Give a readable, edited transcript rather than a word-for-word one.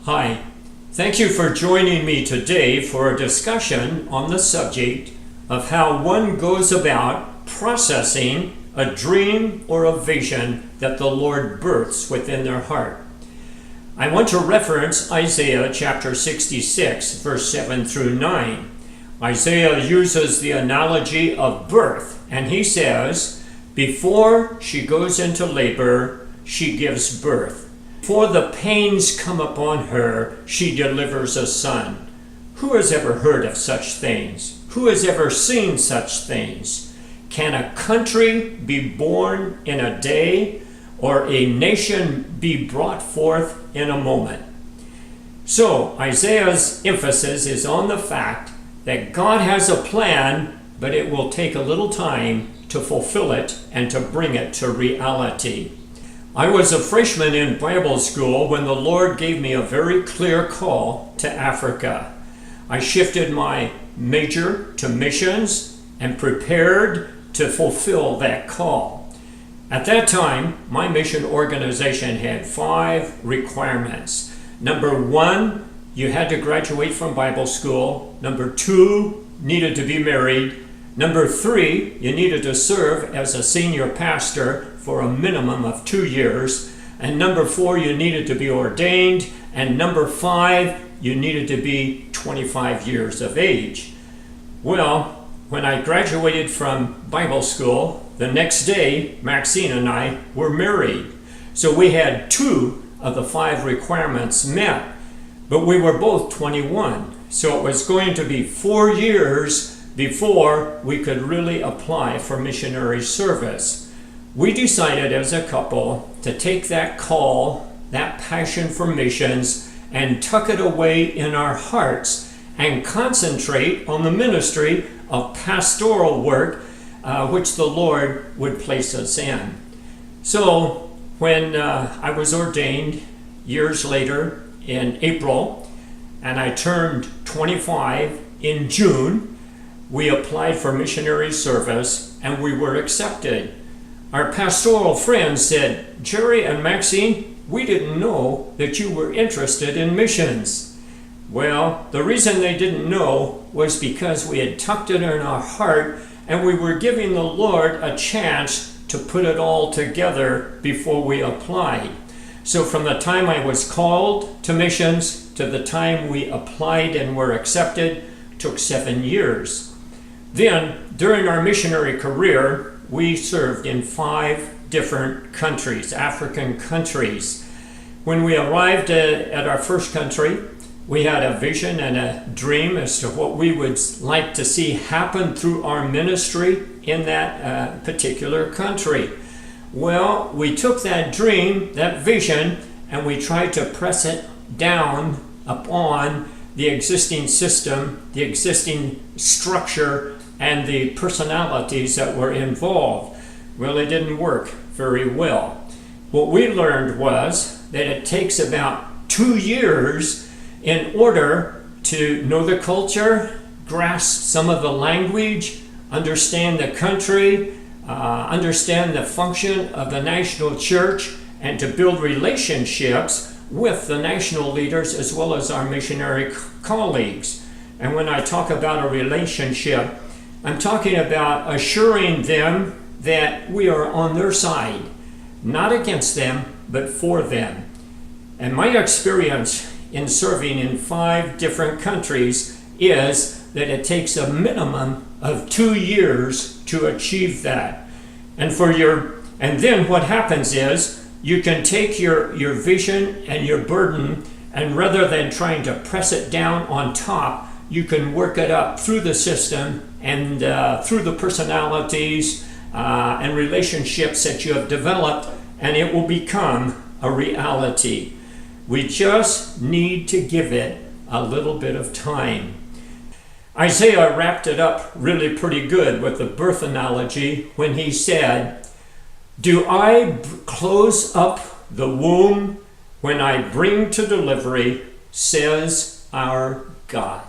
Hi, thank you for joining me today for a discussion on the subject of how one goes about processing a dream or a vision that the Lord births within their heart. I want to reference Isaiah chapter 66, verse 7 through 9. Isaiah uses the analogy of birth, and he says, "Before she goes into labor, she gives birth. Before the pains come upon her, she delivers a son." Who has ever heard of such things? Who has ever seen such things? Can a country be born in a day, or a nation be brought forth in a moment? So Isaiah's emphasis is on the fact that God has a plan, but it will take a little time to fulfill it and to bring it to reality. I was a freshman in Bible school when the Lord gave me a very clear call to Africa. I shifted my major to missions and prepared to fulfill that call. At that time, my mission organization had 5 requirements. Number 1, you had to graduate from Bible school. Number 2, needed to be married. Number 3, you needed to serve as a senior pastor for a minimum of 2 years. And number 4, you needed to be ordained. And number 5, you needed to be 25 years of age. Well, when I graduated from Bible school, the next day, Maxine and I were married. So we had 2 of the 5 requirements met, but we were both 21. So it was going to be 4 years before we could really apply for missionary service. We decided as a couple to take that call, that passion for missions, and tuck it away in our hearts and concentrate on the ministry of pastoral work which the Lord would place us in. So when I was ordained years later in April, and I turned 25 in June, we applied for missionary service and we were accepted. Our pastoral friends said, "Jerry and Maxine, we didn't know that you were interested in missions." Well, the reason they didn't know was because we had tucked it in our heart and we were giving the Lord a chance to put it all together before we applied. So from the time I was called to missions to the time we applied and were accepted took 7 years. Then, during our missionary career, we served in 5 different countries, African countries. When we arrived at our first country, we had a vision and a dream as to what we would like to see happen through our ministry in that particular country. Well, we took that dream, that vision, and we tried to press it down upon the existing system, the existing structure, and the personalities that were involved. Well, it didn't work very well. What we learned was that it takes about 2 years in order to know the culture, grasp some of the language, understand the country, understand the function of the national church, and to build relationships with the national leaders as well as our missionary colleagues. And when I talk about a relationship, I'm talking about assuring them that we are on their side, not against them, but for them. And my experience in serving in 5 different countries is that it takes a minimum of 2 years to achieve that. And then what happens is you can take your vision and your burden, and rather than trying to press it down on top, you can work it up through the system and through the personalities and relationships that you have developed, and it will become a reality. We just need to give it a little bit of time. Isaiah wrapped it up really pretty good with the birth analogy when he said, "Do I close up the womb when I bring to delivery, says our God."